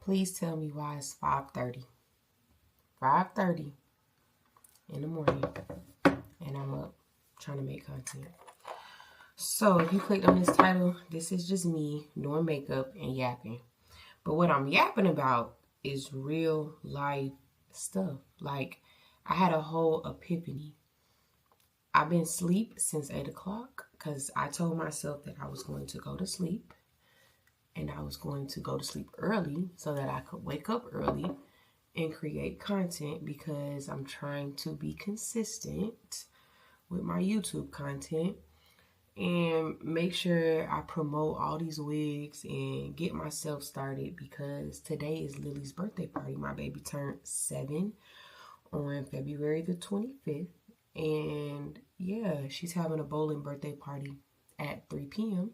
Please tell me why it's 5:30. 5:30 in the morning. And I'm up trying to make content. So if you clicked on this title, this is just me doing makeup and yapping. But what I'm yapping about is real life stuff. Like, I had a whole epiphany. I've been asleep since 8 o'clock because I told myself that I was going to go to sleep. And I was going to go to sleep early so that I could wake up early and create content, because I'm trying to be consistent with my YouTube content and make sure I promote all these wigs and get myself started, because today is Lily's birthday party. My baby turned 7 on February the 25th. And yeah, she's having a bowling birthday party at 3 p.m.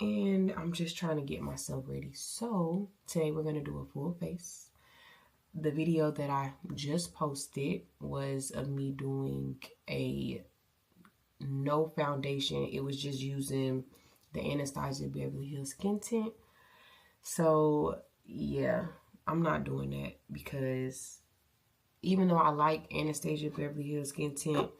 And I'm just trying to get myself ready. So today we're going to do a full face. The video that I just posted was of me doing a no foundation. It was just using the Anastasia Beverly Hills Skin Tint. So yeah, I'm not doing that, because even though I like Anastasia Beverly Hills Skin Tint,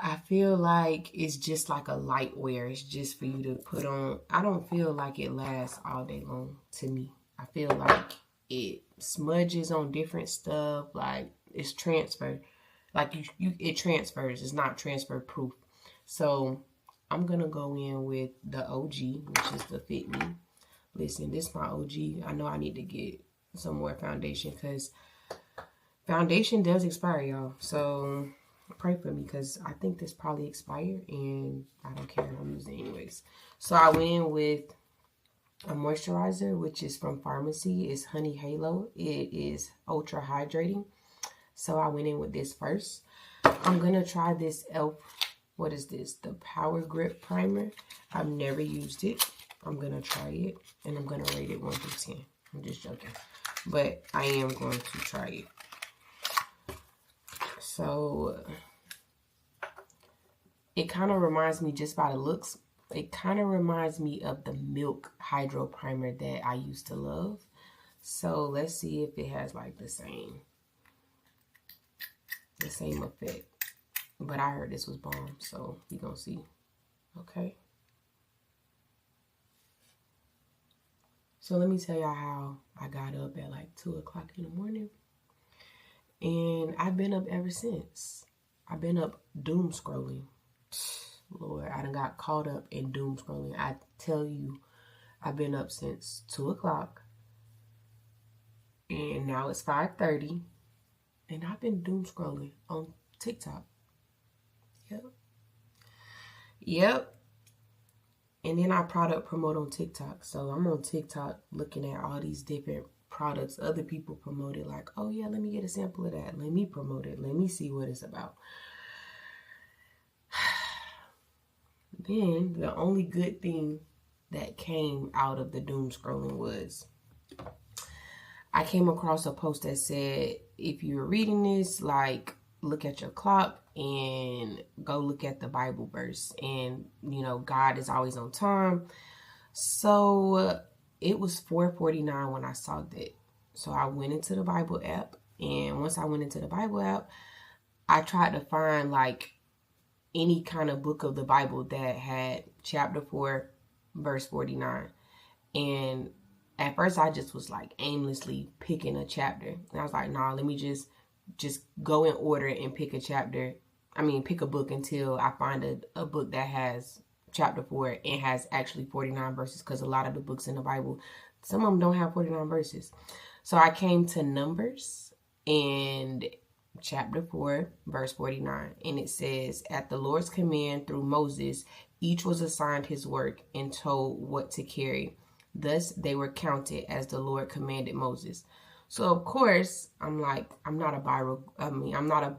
I feel like it's just like a light wear. It's just for you to put on. I don't feel like it lasts all day long to me. I feel like it smudges on different stuff. Like, it's transfer. Like, it transfers. It's not transfer proof. So I'm going to go in with the OG, which is the Fit Me. Listen, this is my OG. I know I need to get some more foundation, because foundation does expire, y'all. So pray for me, because I think this probably expired and I don't care. I'm using it anyways. So I went in with a moisturizer, which is from Pharmacy. It's Honey Halo. It is ultra hydrating. So I went in with this first. I'm going to try this e.l.f. What is this? The Power Grip Primer. I've never used it. I'm going to try it, and I'm going to rate it 1 through 10. I'm just joking. But I am going to try it. So it kind of reminds me, just by the looks, it kind of reminds me of the Milk Hydro Primer that I used to love. So let's see if it has like the same effect. But I heard this was bomb, so we gonna see. Okay. So let me tell y'all how I got up at like 2 o'clock in the morning. And I've been up ever since. I've been up doom scrolling. Lord, I done got caught up in doom scrolling. I tell you, I've been up since 2 o'clock. And now it's 5:30. And I've been doom scrolling on TikTok. Yep. And then I product promote on TikTok. So I'm on TikTok looking at all these different products other people promote it, like, oh yeah, let me get a sample of that, let me promote it, let me see what it's about. Then the only good thing that came out of the doom scrolling was I came across a post that said, if you're reading this, like, look at your clock and go look at the Bible verse, and you know, God is always on time. So it was 4:49 when I saw that. So I went into the Bible app, and once I went into the Bible app, I tried to find like any kind of book of the Bible that had chapter 4, verse 49. And at first I just was like aimlessly picking a chapter. And I was like, nah, let me just go in order and pick a chapter. Pick a book until I find a book that has chapter 4 and has actually 49 verses, because a lot of the books in the Bible, some of them don't have 49 verses. So I came to Numbers and chapter 4, verse 49, and it says, at the Lord's command through Moses, each was assigned his work and told what to carry. Thus they were counted as the Lord commanded Moses. So of course, I'm like, I'm not a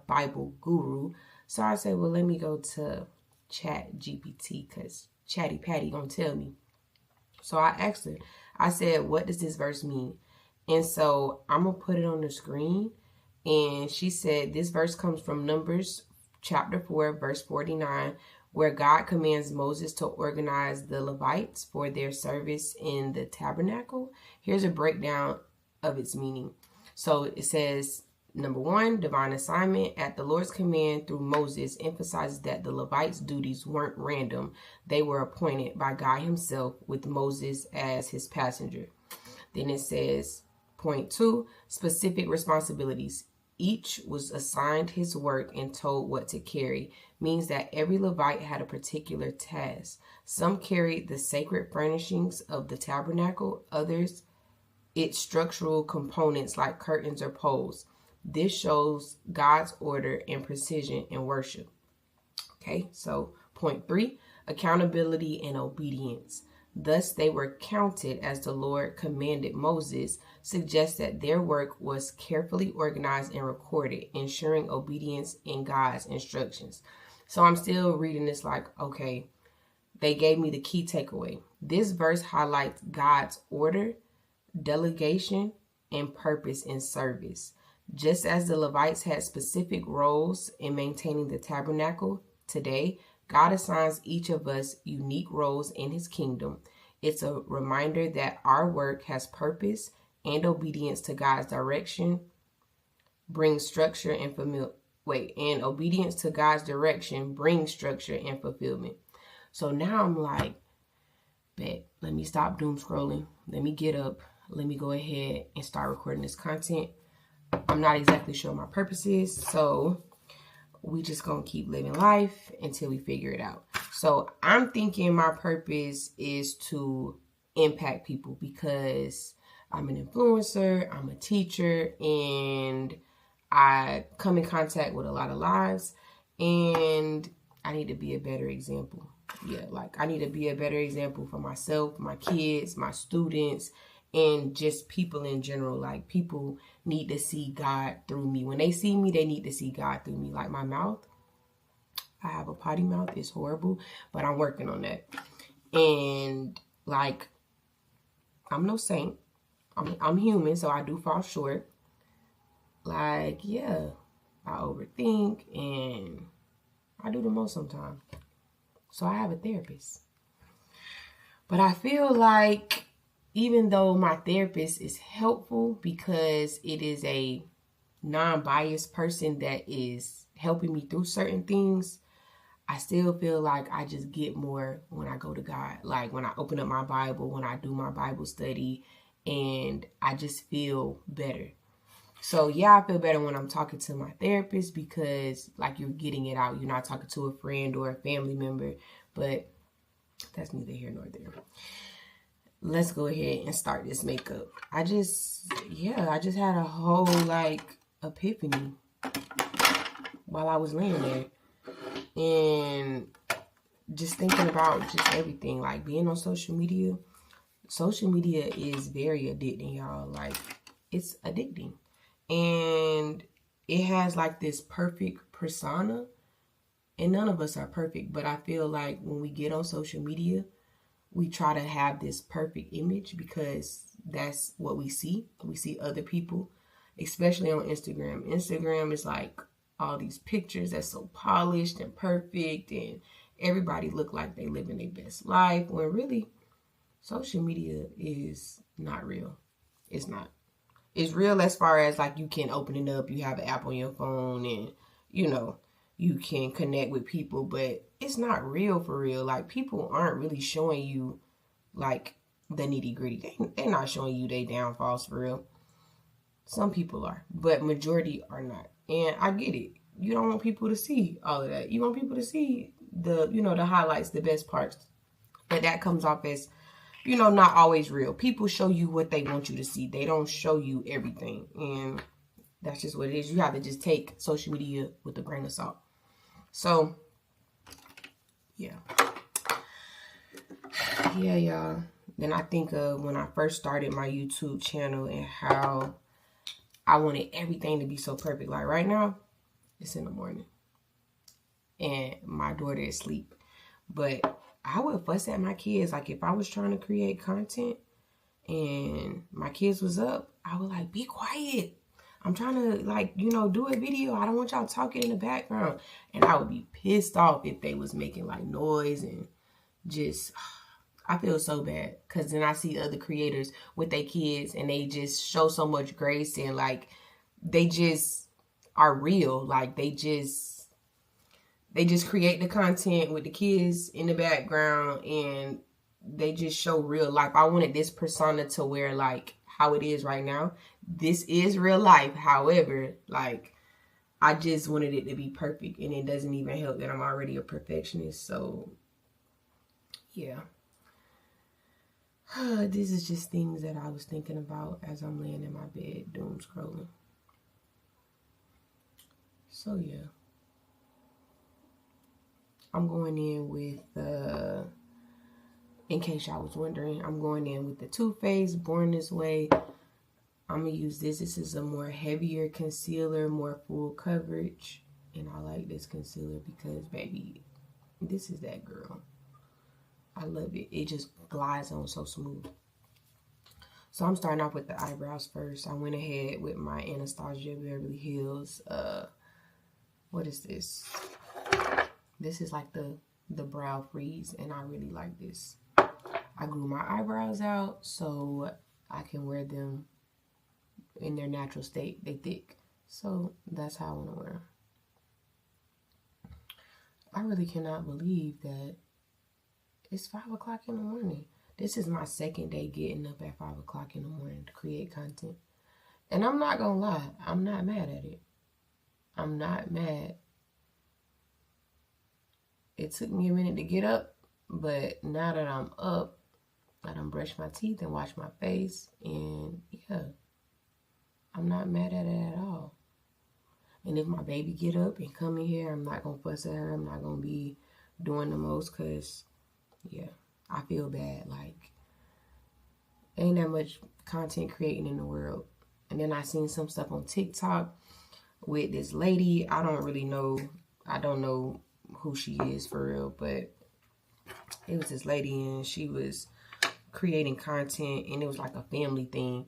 Bible guru. So I said, well, let me go to Chat GPT, because Chatty Patty gonna tell me. So I asked her, I said, what does this verse mean? And so I'm gonna put it on the screen. And she said, this verse comes from Numbers chapter 4, verse 49, where God commands Moses to organize the Levites for their service in the tabernacle. Here's a breakdown of its meaning. So it says, number 1, divine assignment at the Lord's command through Moses emphasizes that the Levites' duties weren't random. They were appointed by God himself with Moses as his passenger. Then it says, point 2, specific responsibilities. Each was assigned his work and told what to carry, means that every Levite had a particular task. Some carried the sacred furnishings of the tabernacle, others its structural components like curtains or poles. This shows God's order and precision in worship. Okay, so point 3, accountability and obedience. Thus they were counted as the Lord commanded Moses, suggests that their work was carefully organized and recorded, ensuring obedience in God's instructions. So I'm still reading this like, okay, they gave me the key takeaway. This verse highlights God's order, delegation, and purpose in service. Just as the Levites had specific roles in maintaining the tabernacle, today, God assigns each of us unique roles in his kingdom. It's a reminder that our work has purpose, and obedience to God's direction brings structure and obedience to God's direction brings structure and fulfillment. So now I'm like, bet, let me stop doom scrolling. Let me get up. Let me go ahead and start recording this content. I'm not exactly sure what my purpose is, so we just gonna keep living life until we figure it out. So I'm thinking my purpose is to impact people because I'm an influencer, I'm a teacher, and I come in contact with a lot of lives, and I need to be a better example. Yeah, like I need to be a better example for myself, my kids, my students, and just people in general. Like people need to see God through me. When they see me, they need to see God through me. Like my mouth, I have a potty mouth. It's horrible, but I'm working on that. And like, I'm no saint. I'm human, so I do fall short. Like, yeah, I overthink and I do the most sometimes. So I have a therapist. But I feel like even though my therapist is helpful because it is a non-biased person that is helping me through certain things, I still feel like I just get more when I go to God. Like when I open up my Bible, when I do my Bible study, and I just feel better. So yeah, I feel better when I'm talking to my therapist because like you're getting it out. You're not talking to a friend or a family member, but that's neither here nor there. Let's go ahead and start this makeup. I just had a whole like epiphany while I was laying there and just thinking about just everything, like being on social media. Social media is very addicting, y'all. Like it's addicting. And it has like this perfect persona, and none of us are perfect, but I feel like when we get on social media, we try to have this perfect image because that's what we see. We see other people, especially on Instagram. Instagram is like all these pictures that's so polished and perfect, and everybody look like they living their best life, when really social media is not real. It's not. It's real as far as like you can open it up, you have an app on your phone, and you know, you can connect with people, but it's not real for real. Like people aren't really showing you like the nitty gritty. They're not showing you their downfalls for real. Some people are, but majority are not. And I get it. You don't want people to see all of that. You want people to see the, you know, the highlights, the best parts. But that comes off as, you know, not always real. People show you what they want you to see. They don't show you everything. And that's just what it is. You have to just take social media with a grain of salt. So, yeah. Yeah, y'all. Then I think of when I first started my YouTube channel and how I wanted everything to be so perfect. Like right now, it's in the morning. And my daughter is asleep. But I would fuss at my kids. Like if I was trying to create content and my kids was up, I would like, be quiet. I'm trying to, like, you know, do a video. I don't want y'all talking in the background. And I would be pissed off if they was making, like, noise and just, I feel so bad. Because then I see other creators with their kids and they just show so much grace and, like, they just are real. Like, they just create the content with the kids in the background and they just show real life. I wanted this persona to wear, like, how it is right now. This is real life. However, like, I just wanted it to be perfect, and it doesn't even help that I'm already a perfectionist. So, yeah. This is just things that I was thinking about as I'm laying in my bed, doom scrolling. So, yeah. I'm going in with, in case y'all was wondering, I'm going in with the Too Faced Born This Way. I'm going to use this. This is a more heavier concealer, more full coverage. And I like this concealer because, baby, this is that girl. I love it. It just glides on so smooth. So I'm starting off with the eyebrows first. I went ahead with my Anastasia Beverly Hills. What is this? This is like the brow freeze, and I really like this. I grew my eyebrows out so I can wear them in their natural state. They thick. So that's how I want to wear them. I really cannot believe that it's 5 o'clock in the morning. This is my second day getting up at 5 o'clock in the morning to create content. And I'm not going to lie. I'm not mad at it. I'm not mad. It took me a minute to get up. But now that I'm up, I done brushed my teeth and washed my face. And yeah. I'm not mad at it at all. And if my baby get up and come in here, I'm not going to fuss at her. I'm not going to be doing the most because, yeah, I feel bad. Like, ain't that much content creating in the world. And then I seen some stuff on TikTok with this lady. I don't really know. I don't know who she is for real. But it was this lady and she was creating content. And it was like a family thing.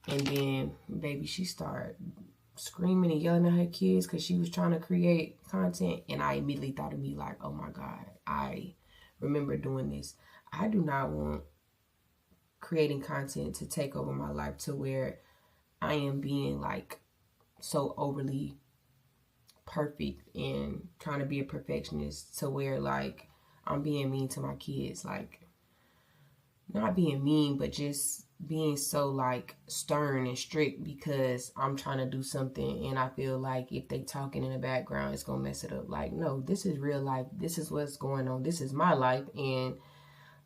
And then, baby, she started screaming and yelling at her kids because she was trying to create content. And I immediately thought of me like, oh, my God, I remember doing this. I do not want creating content to take over my life to where I am being, like, so overly perfect and trying to be a perfectionist to where, like, I'm being mean to my kids. Like, not being mean, but just being so, like, stern and strict because I'm trying to do something and I feel like if they talking in the background, it's going to mess it up. Like, no, this is real life. This is what's going on. This is my life. And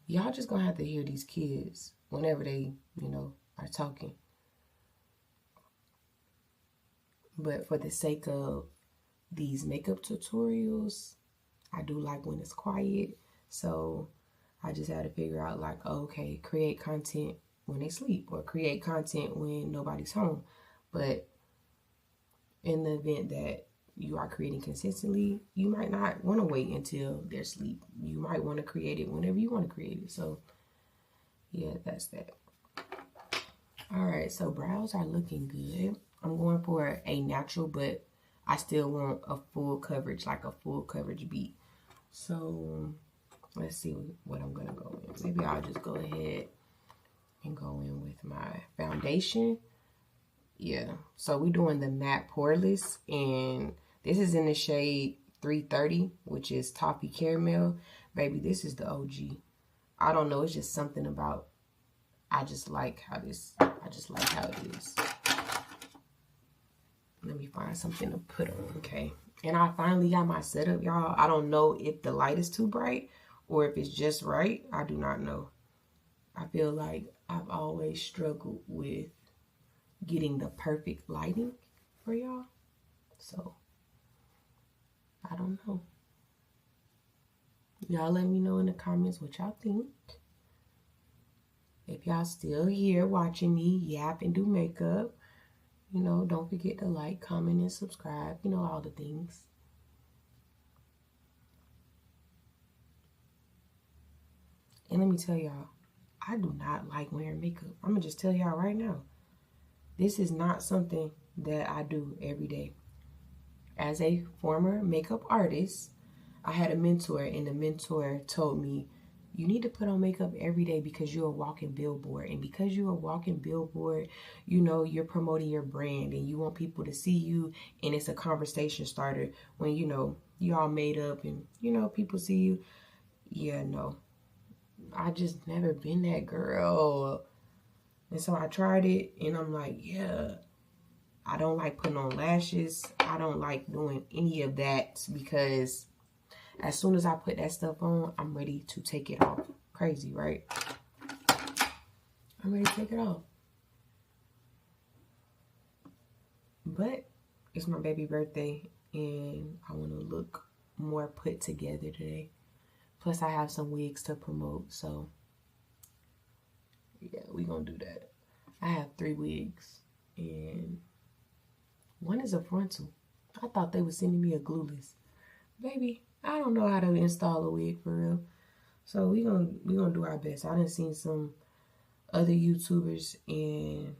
y'all just going to have to hear these kids whenever they, you know, are talking. But for the sake of these makeup tutorials, I do like when it's quiet. So I just had to figure out, like, oh, okay, create content when they sleep or create content when nobody's home. But in the event that you are creating consistently, you might not want to wait until they're asleep. You might want to create it whenever you want to create it. So, yeah, that's that. All right, so brows are looking good. I'm going for a natural, but I still want a full coverage, like a full coverage beat. So let's see what I'm going to go with. Maybe I'll just go ahead and go in with my foundation. Yeah, so we're doing the matte poreless, and this is in the shade 330, which is Toffee Caramel. Baby, this is the OG. I don't know, it's just something about, I just like how it is. Let me find something to put on, okay? And I finally got my setup, y'all. I don't know if the light is too bright or if it's just right. I do not know. I feel like I've always struggled with getting the perfect lighting for y'all. So, I don't know. Y'all let me know in the comments what y'all think. If y'all still here watching me yap and do makeup, you know, don't forget to like, comment, and subscribe. You know, all the things. And let me tell y'all, I do not like wearing makeup. I'm going to just tell y'all right now. This is not something that I do every day. As a former makeup artist, I had a mentor, and the mentor told me, you need to put on makeup every day because you're a walking billboard. And because you're a walking billboard, you know, you're promoting your brand and you want people to see you. And it's a conversation starter when, you know, you all made up and, you know, people see you. Yeah, no. I just never been that girl. And so I tried it and I'm like, yeah, I don't like putting on lashes. I don't like doing any of that because as soon as I put that stuff on, I'm ready to take it off. Crazy, right? I'm ready to take it off. But it's my baby birthday and I want to look more put together today. Plus I have some wigs to promote, so yeah, we gonna do that. I have 3 wigs and one is a frontal. I thought they were sending me a glueless. Baby, I don't know how to install a wig for real. So we gonna do our best. I done seen some other YouTubers and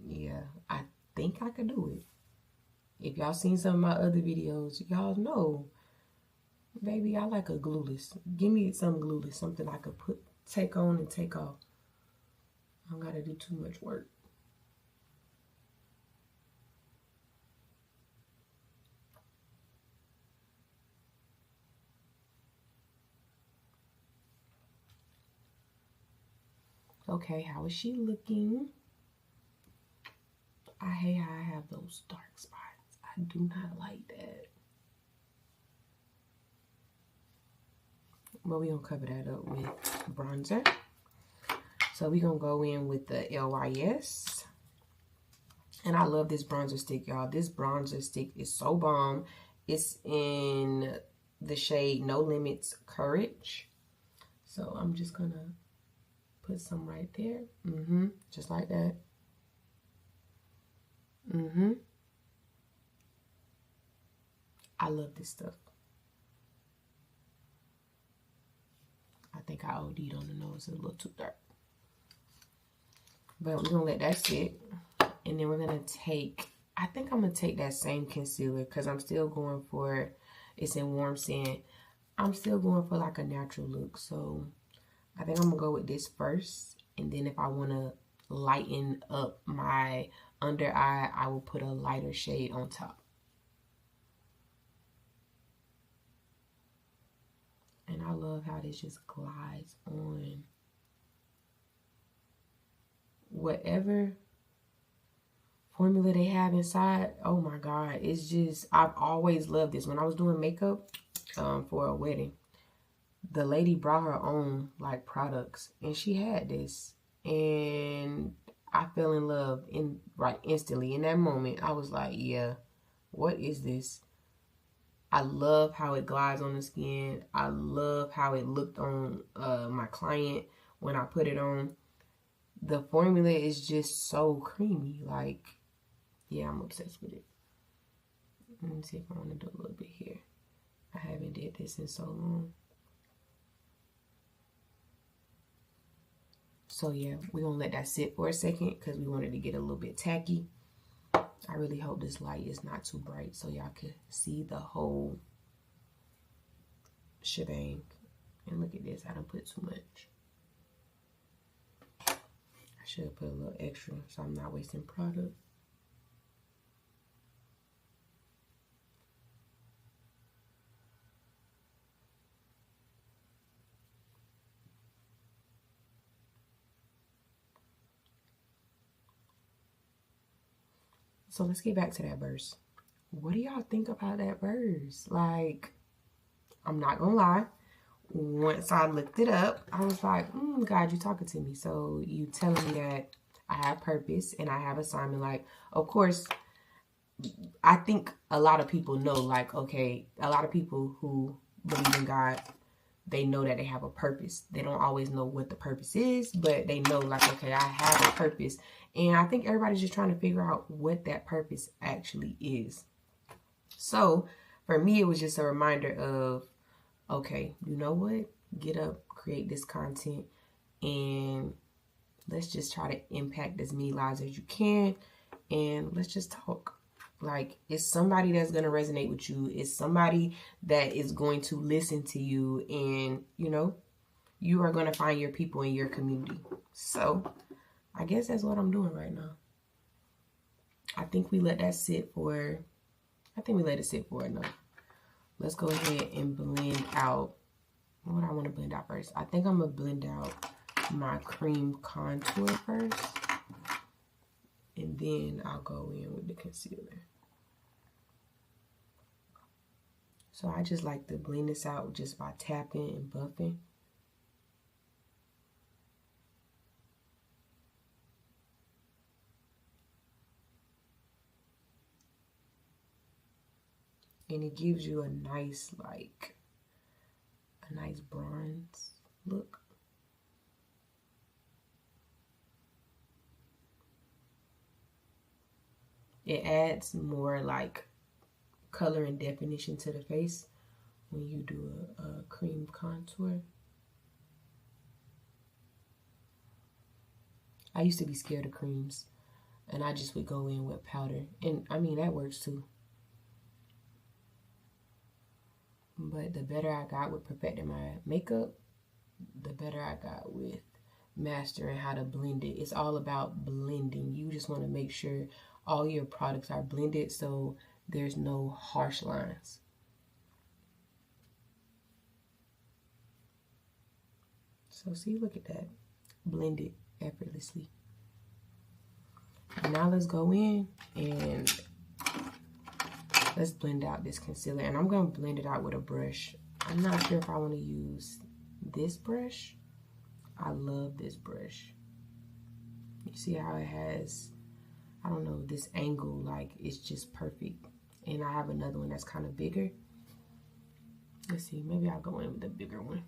yeah, I think I could do it. If y'all seen some of my other videos, y'all know, baby, I like a glueless. Give me some glueless, something I could take on and take off. I don't gotta do too much work. Okay, how is she looking? I hate how I have those dark spots. I do not like that. But we're going to cover that up with bronzer. So we're going to go in with the LYS. And I love this bronzer stick, y'all. This bronzer stick is so bomb. It's in the shade No Limits Courage. So I'm just going to put some right there. Just like that. I love this stuff. I think I OD'd on the nose. It's a little too dark. But we're going to let that sit. And then we're going to take, I think I'm going to take that same concealer because I'm still going for, it's in Warm Sand. I'm still going for like a natural look. So I think I'm going to go with this first. And then if I want to lighten up my under eye, I will put a lighter shade on top. And I love how this just glides on. Whatever formula they have inside, oh my God, it's just, I've always loved this. When I was doing makeup for a wedding, the lady brought her own like products and she had this and I fell in love instantly. In that moment, I was like, yeah, what is this? I love how it glides on the skin. I love how it looked on my client when I put it on. The formula is just so creamy. Like, yeah, I'm obsessed with it. Let me see if I want to do a little bit here. I haven't did this in so long. So yeah, we're going to let that sit for a second because we wanted to get a little bit tacky. I really hope this light is not too bright so y'all can see the whole shebang. And look at this, I don't put too much. I should have put a little extra so I'm not wasting product. So let's get back to that verse. What do y'all think about that verse? Like, I'm not gonna lie. Once I looked it up, I was like, God, you talking to me. So you telling me that I have purpose and I have assignment. Like, of course, I think a lot of people know, like, okay, a lot of people who believe in God, they know that they have a purpose. They don't always know what the purpose is, but they know, like, okay, I have a purpose. And I think everybody's just trying to figure out what that purpose actually is. So for me, it was just a reminder of, okay, you know what? Get up, create this content, and let's just try to impact as many lives as you can. and let's just talk. Like, it's somebody that's going to resonate with you. It's somebody that is going to listen to you, and, you know, you are going to find your people in your community. So, I guess that's what I'm doing right now. I think we let that sit for, I think we let it sit for enough. Let's go ahead and blend out. What I want to blend out first? I think I'm going to blend out my cream contour first. And then I'll go in with the concealer. So I just like to blend this out just by tapping and buffing. And it gives you a nice, like, a nice bronze look. It adds more like color and definition to the face when you do a cream contour. I used to be scared of creams, and I just would go in with powder. And I mean, that works too. But the better I got with perfecting my makeup, the better I got with mastering how to blend it. It's all about blending. You just want to make sure all your products are blended so there's no harsh lines. So see, look at that. Blended effortlessly. Now let's go in and let's blend out this concealer. And I'm going to blend it out with a brush. I'm not sure if I want to use this brush. I love this brush. You see how it has, I don't know, this angle, like it's just perfect. And I have another one that's kind of bigger. Let's see, maybe I'll go in with the bigger one.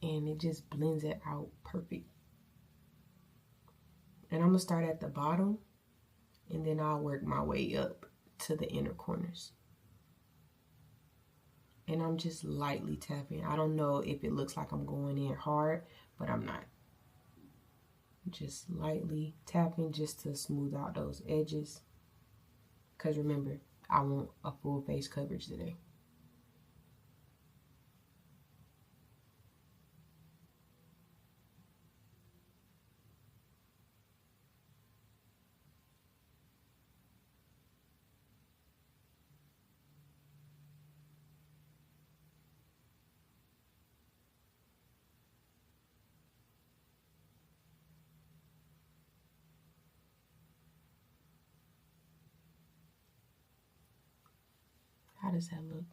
And it just blends it out perfect. And I'm going to start at the bottom, and then I'll work my way up to the inner corners. And I'm just lightly tapping. I don't know if it looks like I'm going in hard, but I'm not. Just lightly tapping just to smooth out those edges. Because remember, I want a full face coverage today. How does that look?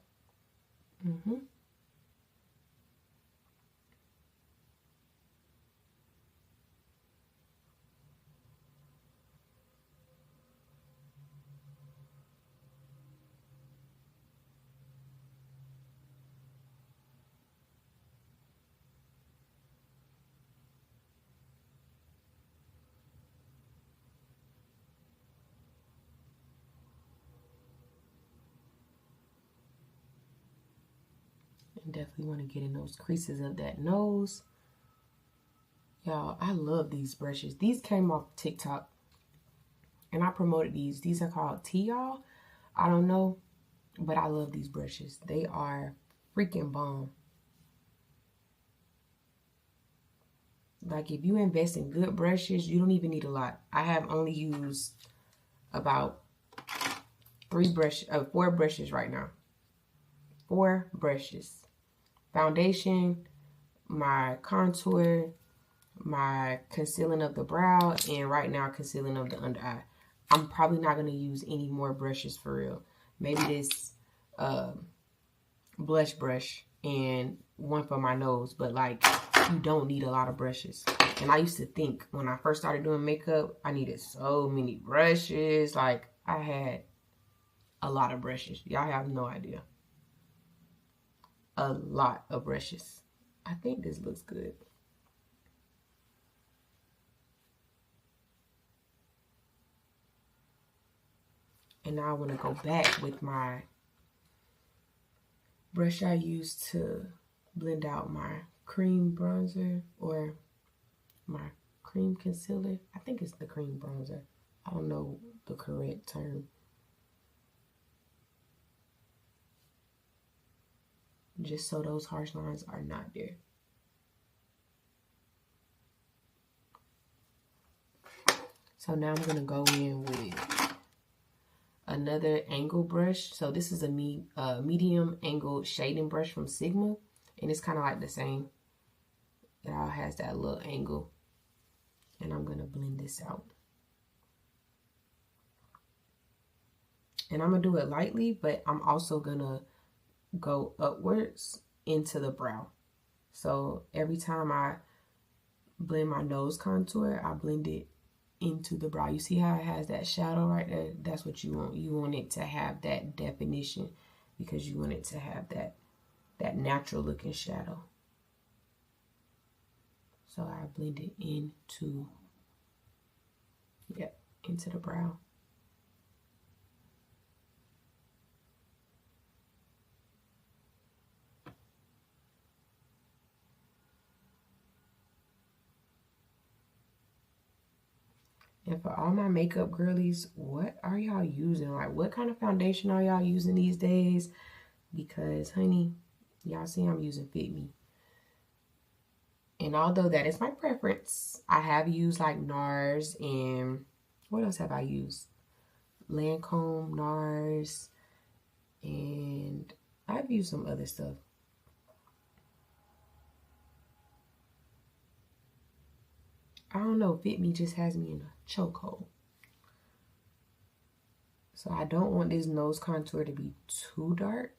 Definitely want to get in those creases of that nose. Y'all, I love these brushes. These came off TikTok, and I promoted these. These are called y'all. I don't know, but I love these brushes. They are freaking bomb. Like, if you invest in good brushes, you don't even need a lot. I have only used about 4 brushes right now. 4 brushes. Foundation, my contour, my concealing of the brow, and right now concealing of the under eye. I'm probably not going to use any more brushes for real. Maybe this blush brush and one for my nose, but like, you don't need a lot of brushes. And I used to think when I first started doing makeup, I needed so many brushes. Like, I had a lot of brushes. Y'all have no idea. A lot of brushes. I think this looks good. And now I want to go back with my brush I used to blend out my cream bronzer, or my cream concealer. I think it's the cream bronzer. I don't know the correct term. Just so those harsh lines are not there. So now I'm going to go in with another angle brush. So this is a medium angle shading brush from Sigma. And it's kind of like the same. It all has that little angle. And I'm going to blend this out. And I'm going to do it lightly, but I'm also going to go upwards into the brow. So every time I blend my nose contour, I blend it into the brow. You see how it has that shadow right there? That's what you want. You want it to have that definition because you want it to have that natural looking shadow. So I blend it into, into the brow. And for all my makeup girlies, what are y'all using? Like, what kind of foundation are y'all using these days? Because, honey, y'all see I'm using Fit Me. And although that is my preference, I have used like NARS and what else have I used? Lancome, NARS, and I've used some other stuff. I don't know, Fit Me just has me in a chokehold. So I don't want this nose contour to be too dark.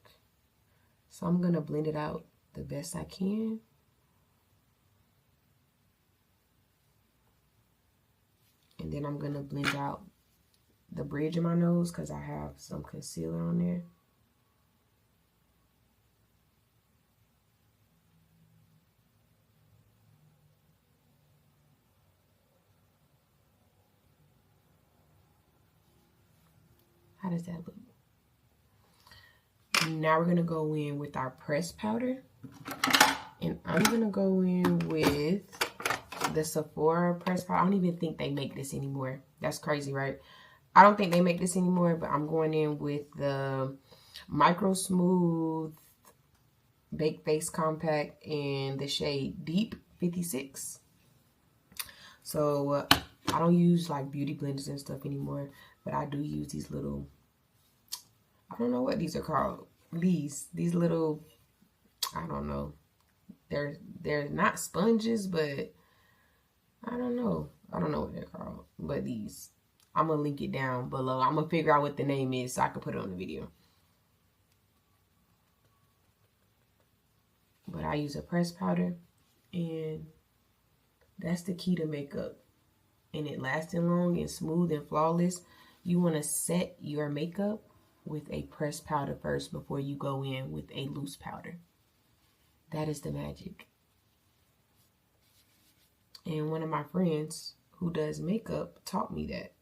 So I'm going to blend it out the best I can. And then I'm going to blend out the bridge of my nose because I have some concealer on there. How does that look? Now we're going to go in with our pressed powder. And I'm going to go in with the Sephora pressed powder. I don't even think they make this anymore. That's crazy, right? I don't think they make this anymore, but I'm going in with the Micro Smooth Baked Face Compact in the shade Deep 56. So I don't use like beauty blenders and stuff anymore, but I do use these little, I don't know what these are called. These little, I don't know. They're not sponges, but I don't know. I don't know what they're called. But these, I'm going to link it down below. I'm going to figure out what the name is so I can put it on the video. But I use a pressed powder, and that's the key to makeup. And it lasting long and smooth and flawless. You want to set your makeup with a pressed powder first before you go in with a loose powder. That is the magic. And one of my friends who does makeup taught me that.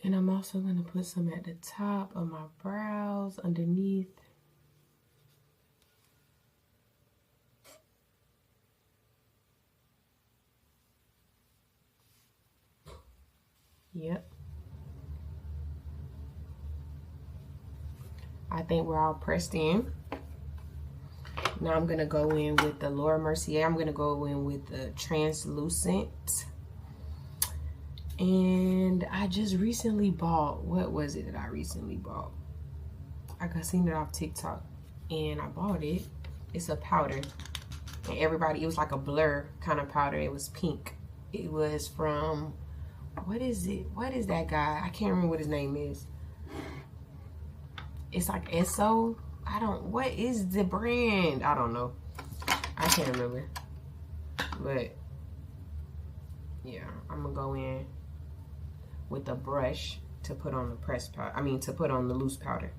And I'm also going to put some at the top of my brows, underneath. Yep. I think we're all pressed in. Now I'm going to go in with the Laura Mercier. I'm going to go in with the translucent. And I just recently bought, what was it that I recently bought? I seen it off TikTok and I bought it. It's a powder. And everybody, it was like a blur kind of powder. It was pink. It was from, what is it? What is that guy? I can't remember what his name is. It's like Esso. What is the brand? I don't know. I can't remember. But yeah, I'm gonna go in with a brush to put on the pressed powder. I mean, to put on the loose powder.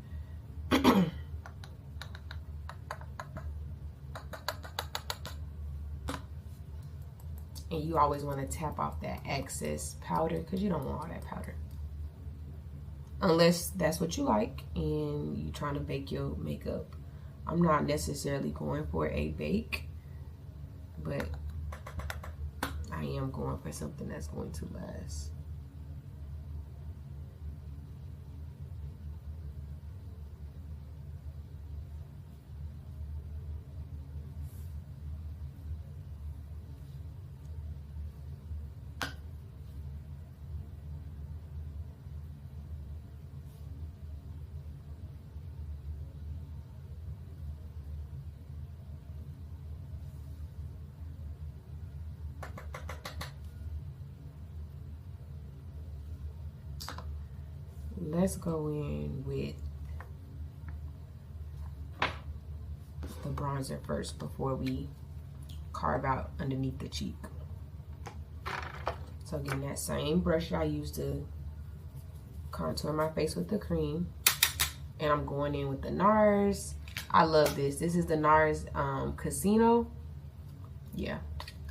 And you always want to tap off that excess powder because you don't want all that powder. Unless that's what you like and you're trying to bake your makeup. I'm not necessarily going for a bake, but I am going for something that's going to last. Let's go in with the bronzer first before we carve out underneath the cheek. So again, that same brush I used to contour my face with the cream. And I'm going in with the NARS. I love this. This is the NARS Casino. Yeah,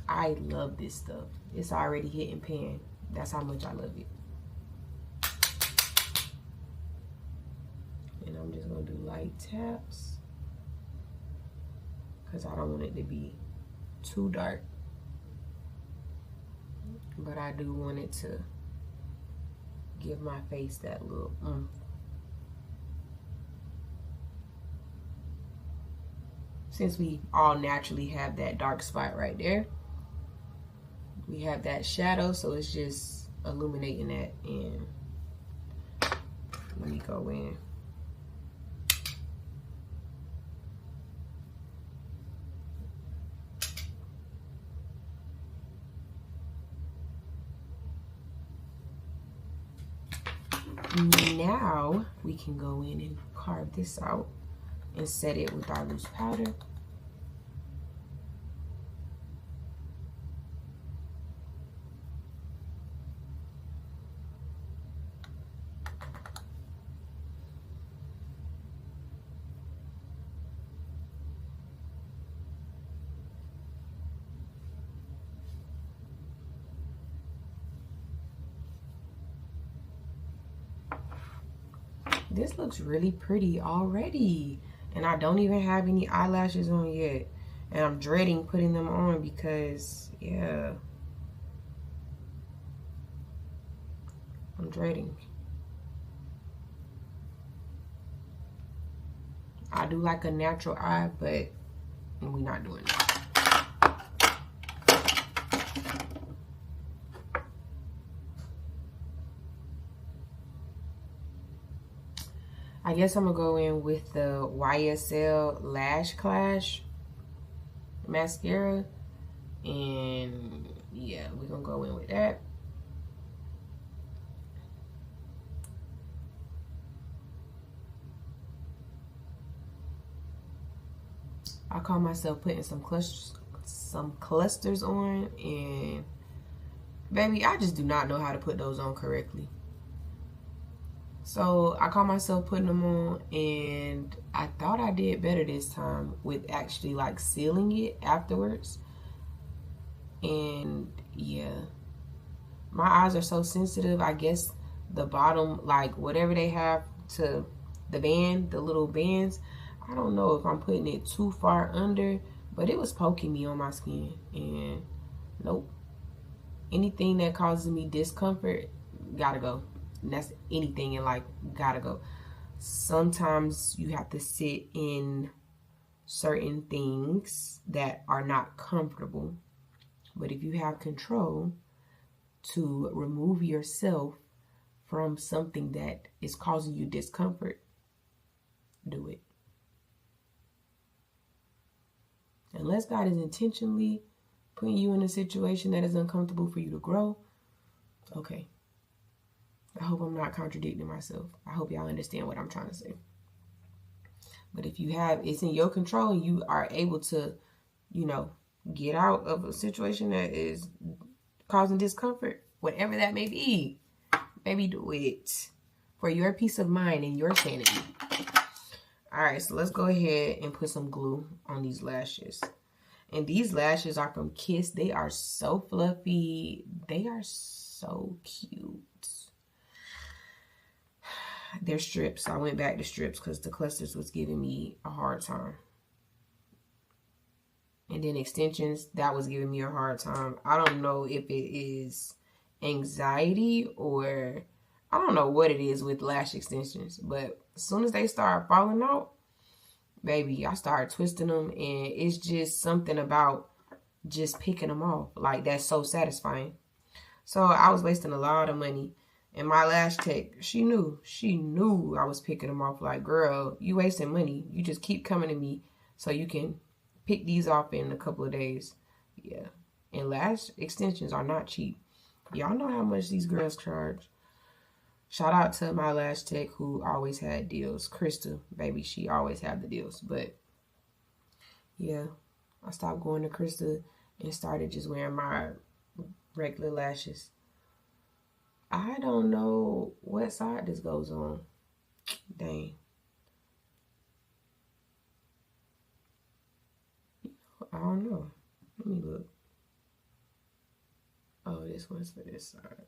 I love this stuff. It's already hitting pan. That's how much I love it. And I'm just gonna do light taps because I don't want it to be too dark, but I do want it to give my face that little Since we all naturally have that dark spot right there, we have that shadow, so it's just illuminating that. And let me go in. Now we can go in and carve this out and set it with our loose powder. This looks really pretty already, and I don't even have any eyelashes on yet, and I'm dreading putting them on because, yeah, I'm dreading. I do like a natural eye, but we're not doing that. I guess I'm gonna go in with the YSL Lash Clash mascara, and yeah, we're gonna go in with that. I call myself putting some clusters on, and baby, I just do not know how to put those on correctly. So I caught myself putting them on, and I thought I did better this time with actually like sealing it afterwards. And yeah, my eyes are so sensitive. I guess the bottom, like whatever they have to the band, the little bands, I don't know if I'm putting it too far under, but it was poking me on my skin, and nope. Anything that causes me discomfort, gotta go. And that's anything in life, gotta go. Sometimes you have to sit in certain things that are not comfortable, but if you have control to remove yourself from something that is causing you discomfort, do it. Unless God is intentionally putting you in a situation that is uncomfortable for you to grow, okay. I hope I'm not contradicting myself. I hope y'all understand what I'm trying to say. But if you have, it's in your control and you are able to, you know, get out of a situation that is causing discomfort, whatever that may be, maybe do it for your peace of mind and your sanity. All right, so let's go ahead and put some glue on these lashes. And these lashes are from Kiss. They are so fluffy. They are so cute. They're strips. I went back to strips because the clusters was giving me a hard time. And then extensions, that was giving me a hard time. I don't know if it is anxiety or I don't know what it is with lash extensions. But as soon as they start falling out, baby, I started twisting them. And it's just something about just picking them off. Like, that's so satisfying. So I was wasting a lot of money. And my lash tech, she knew I was picking them off. Like, girl, you wasting money. You just keep coming to me so you can pick these off in a couple of days. Yeah. And lash extensions are not cheap. Y'all know how much these girls charge. Shout out to my lash tech who always had deals. Krista, baby, she always had the deals. But, yeah, I stopped going to Krista and started just wearing my regular lashes. I don't know what side this goes on. Dang. I don't know. Let me look. Oh, this one's for this side.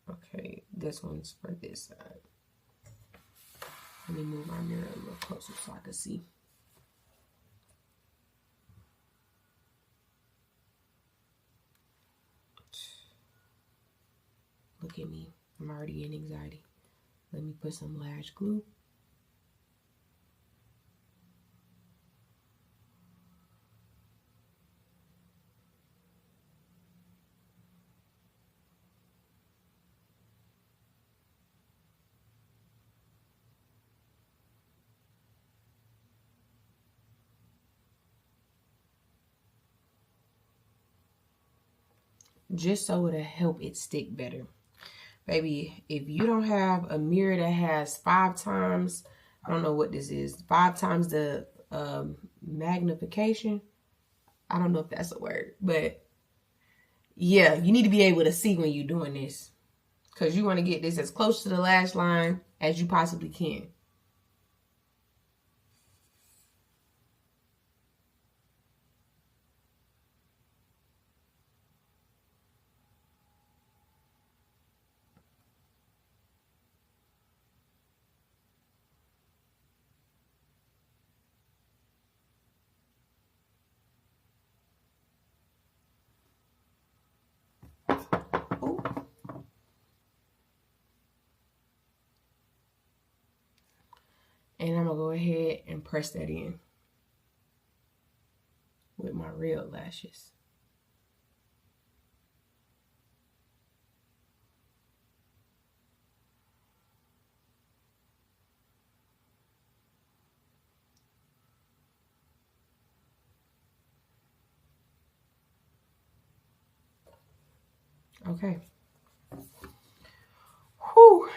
Okay, this one's for this side. Let me move my mirror a little closer so I can see. Look at me. I'm already in anxiety. Let me put some lash glue. Just so it'll help it stick better. Baby, if you don't have a mirror that has 5 times, I don't know what this is, 5 times the magnification. I don't know if that's a word, but yeah, you need to be able to see when you're doing this. Because you want to get this as close to the lash line as you possibly can. And I'm going to go ahead and press that in with my real lashes. Okay. Whew.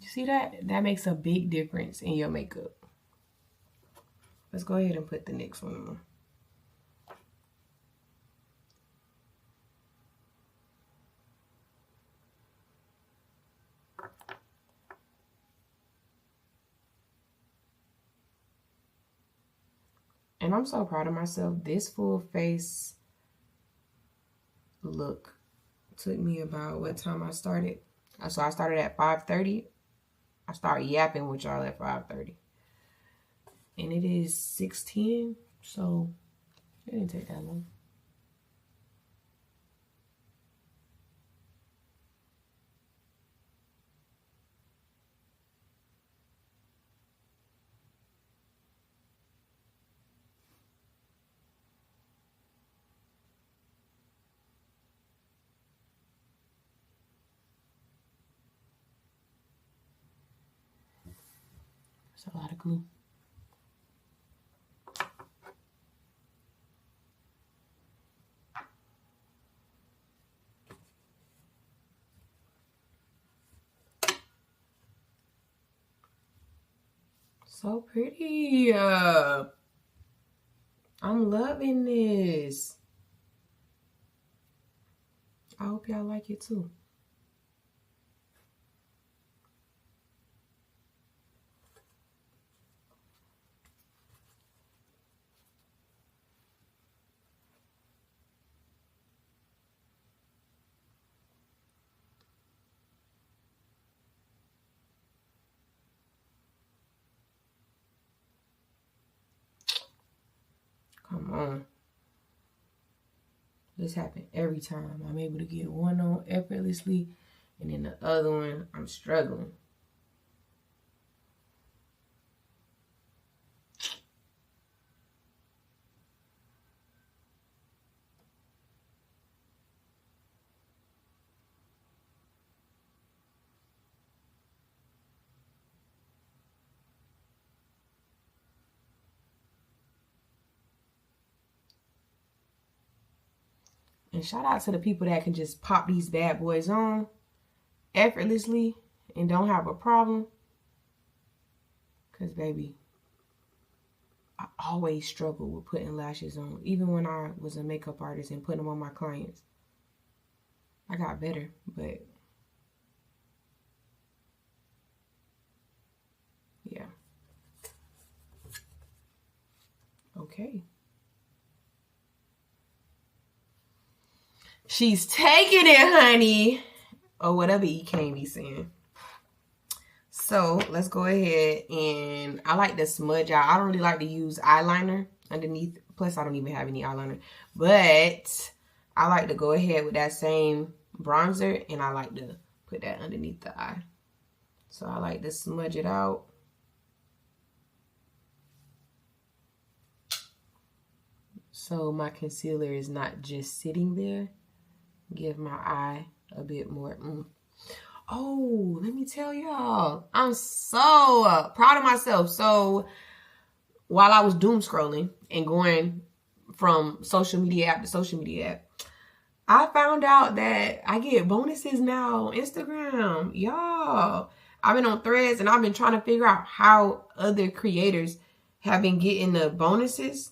You see that? That makes a big difference in your makeup. Let's go ahead and put the next one on. And I'm so proud of myself. This full face look took me about what time I started. So I started at 5:30. I started yapping with y'all at 5:30. And it is 6:10, so it didn't take that long. It's a lot of glue. So pretty. I'm loving this. I hope y'all like it too. Come on. This happens every time. I'm able to get one on effortlessly, and then the other one, I'm struggling. And shout out to the people that can just pop these bad boys on effortlessly and don't have a problem. Because, baby, I always struggle with putting lashes on. Even when I was a makeup artist and putting them on my clients. I got better, but yeah. Okay. She's taking it, honey. Or whatever he can't be saying. So let's go ahead, and I like to smudge out. I don't really like to use eyeliner underneath. Plus, I don't even have any eyeliner. But I like to go ahead with that same bronzer, and I like to put that underneath the eye. So I like to smudge it out. So my concealer is not just sitting there. Give my eye a bit more. Oh, let me tell y'all, I'm so proud of myself. So while I was doom scrolling and going from social media app to social media app, I found out that I get bonuses now on Instagram. Y'all, I've been on Threads and I've been trying to figure out how other creators have been getting the bonuses.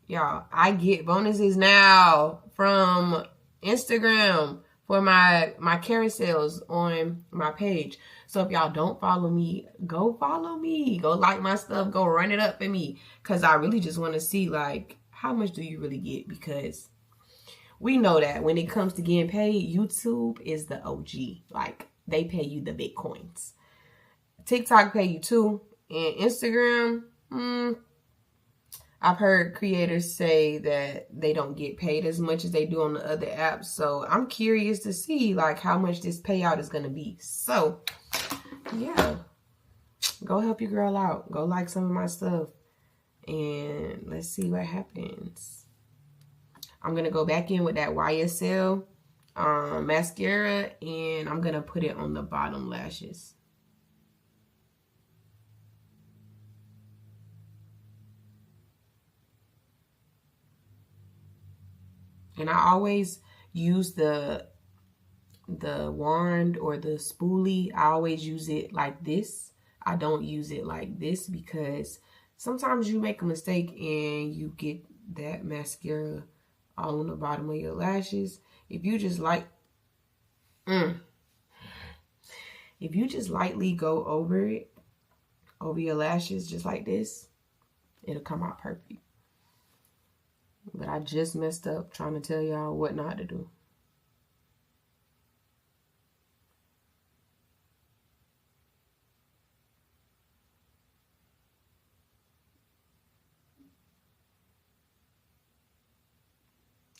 Y'all, I get bonuses now from Instagram for my carousels on my page. So if y'all don't follow me, go follow me. Go like my stuff. Go run it up for me. Because I really just want to see, like, how much do you really get? Because we know that when it comes to getting paid, YouTube is the OG. Like, they pay you the Bitcoins. TikTok pay you too. And Instagram, I've heard creators say that they don't get paid as much as they do on the other apps. So I'm curious to see, like, how much this payout is going to be. So, yeah. Go help your girl out. Go like some of my stuff. And let's see what happens. I'm going to go back in with that YSL mascara. And I'm going to put it on the bottom lashes. And I always use the wand or the spoolie. I always use it like this. I don't use it like this because sometimes you make a mistake and you get that mascara all on the bottom of your lashes. If you just if you just lightly go over it, over your lashes just like this, it'll come out perfect. But I just messed up trying to tell y'all what not to do.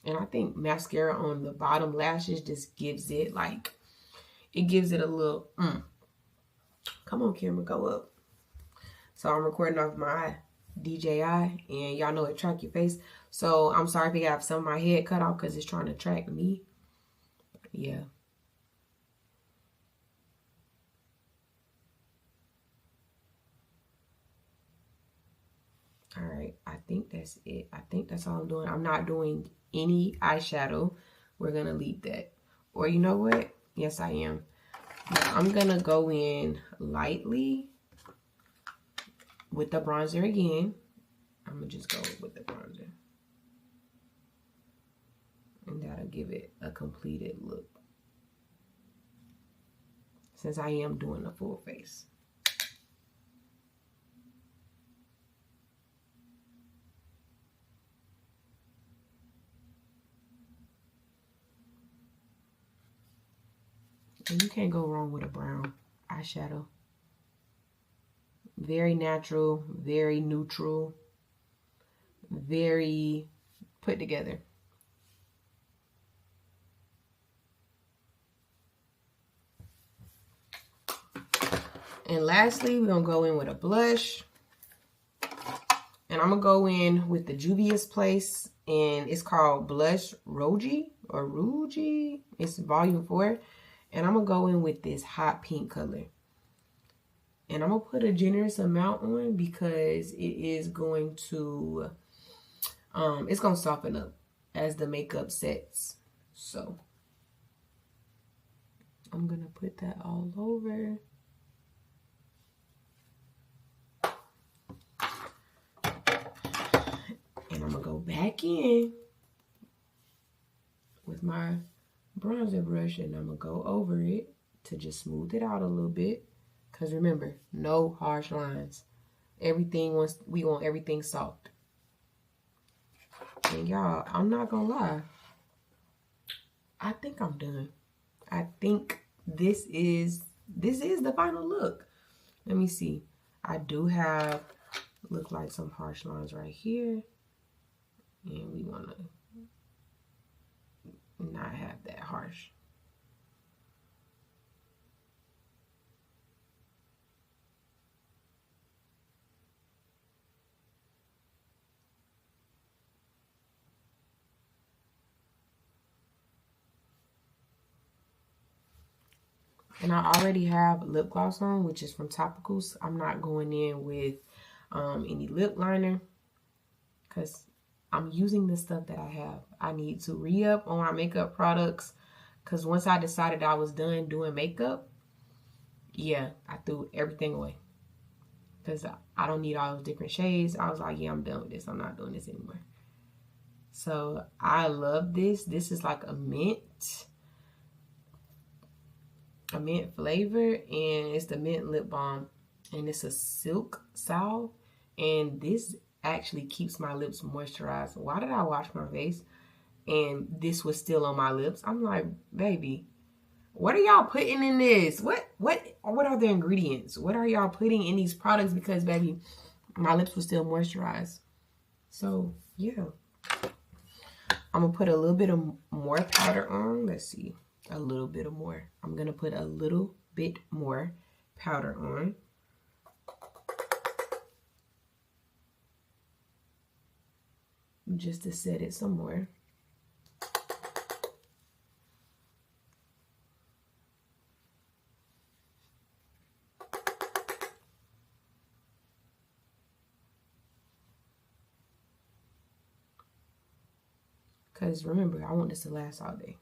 And I think mascara on the bottom lashes just gives it, like, it gives it a little, Come on, camera, go up. So I'm recording off my DJI, and y'all know it track your face. So I'm sorry if you have some of my head cut off because it's trying to track me. Yeah. All right, I think that's it. I think that's all I'm doing. I'm not doing any eyeshadow. We're gonna leave that. Or you know what? Yes, I am. Now, I'm gonna go in lightly with the bronzer again. I'm going to just go with the bronzer. And that'll give it a completed look, since I am doing the full face. And you can't go wrong with a brown eyeshadow. Very natural, very neutral, very put together. And lastly, we're going to go in with a blush. And I'm going to go in with the Juvia's Place. And it's called Blush Roji or Ruji. It's volume 4. And I'm going to go in with this hot pink color. And I'm going to put a generous amount on because it is going to, it's going to soften up as the makeup sets. So I'm going to put that all over. And I'm going to go back in with my bronzer brush and I'm going to go over it to just smooth it out a little bit. Because remember, no harsh lines. We want everything soft. And y'all, I'm not going to lie. I think I'm done. I think this is the final look. Let me see. I do have, look like some harsh lines right here. And we want to not have that harsh. And I already have lip gloss on, which is from Topicals. I'm not going in with any lip liner because I'm using the stuff that I have. I need to re-up on my makeup products because once I decided I was done doing makeup, yeah, I threw everything away because I don't need all those different shades. I was like, yeah, I'm done with this. I'm not doing this anymore. So I love this. This is like a mint flavor, and it's the mint lip balm, and it's a silk salve, and this actually keeps my lips moisturized. Why did I wash my face and this was still on my lips? I'm like, baby, what are y'all putting in this? What are the ingredients? What are y'all putting in these products? Because baby, my lips were still moisturized. So yeah, I'm gonna put a little bit of more powder on. Let's see. A little bit of more. I'm going to put a little bit more powder on. Just to set it some more. Because remember, I want this to last all day.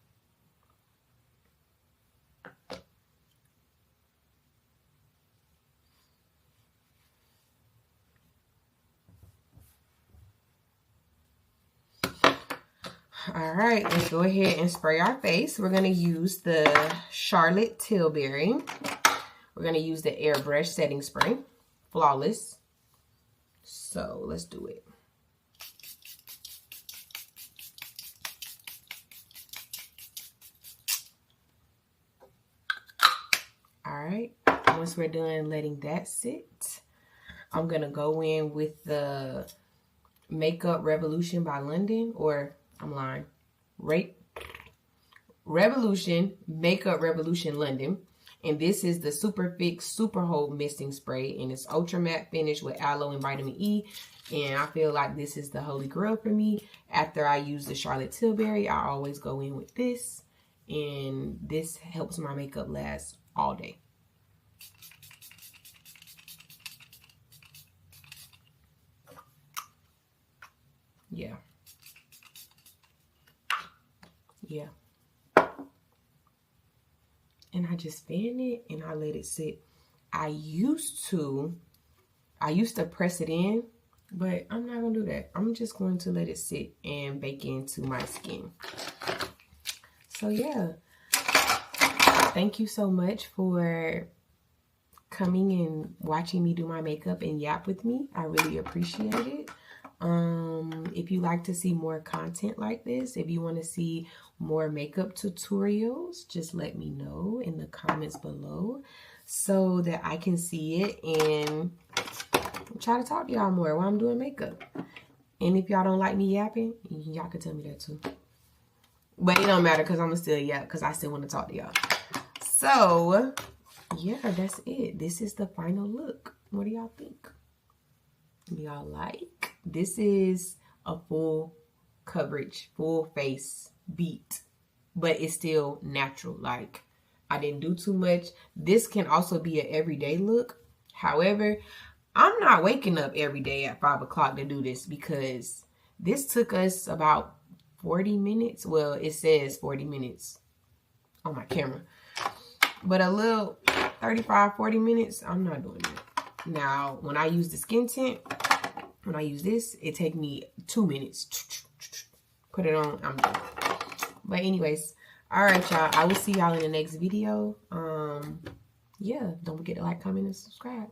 All right, let's go ahead and spray our face. We're going to use the Charlotte Tilbury. We're going to use the airbrush setting spray. Flawless. So let's do it. All right, once we're done letting that sit, I'm going to go in with the Makeup Revolution by London, or I'm lying. Revolution, Makeup Revolution London. And this is the Super Fix Super Hold Misting Spray. And it's ultra matte finish with aloe and vitamin E. And I feel like this is the holy grail for me. After I use the Charlotte Tilbury, I always go in with this. And this helps my makeup last all day. Yeah. Yeah. And I just fan it and I let it sit. I used to I used to press it in, but I'm not gonna do that. I'm just going to let it sit and bake into my skin. So yeah, thank you so much for coming and watching me do my makeup and yap with me. I really appreciate it. If you like to see more content like this, if you want to see more makeup tutorials, just let me know in the comments below so that I can see it and try to talk to y'all more while I'm doing makeup. And if y'all don't like me yapping, y'all can tell me that too. But it don't matter because I'm gonna still yap because I still want to talk to y'all. So yeah, that's it. This is the final look. What do y'all think? Do y'all like? This is a full coverage, full face beat, but it's still natural. Like, I didn't do too much. This can also be an everyday look. However, I'm not waking up every day at 5 o'clock to do this because this took us about 40 minutes. Well, it says 40 minutes on my camera, but a little 35, 40 minutes, I'm not doing it. Now, when I use the skin tint, when I use this, it take me 2 minutes. Put it on, I'm done. But anyways, all right, y'all. I will see y'all in the next video. Yeah, don't forget to like, comment, and subscribe.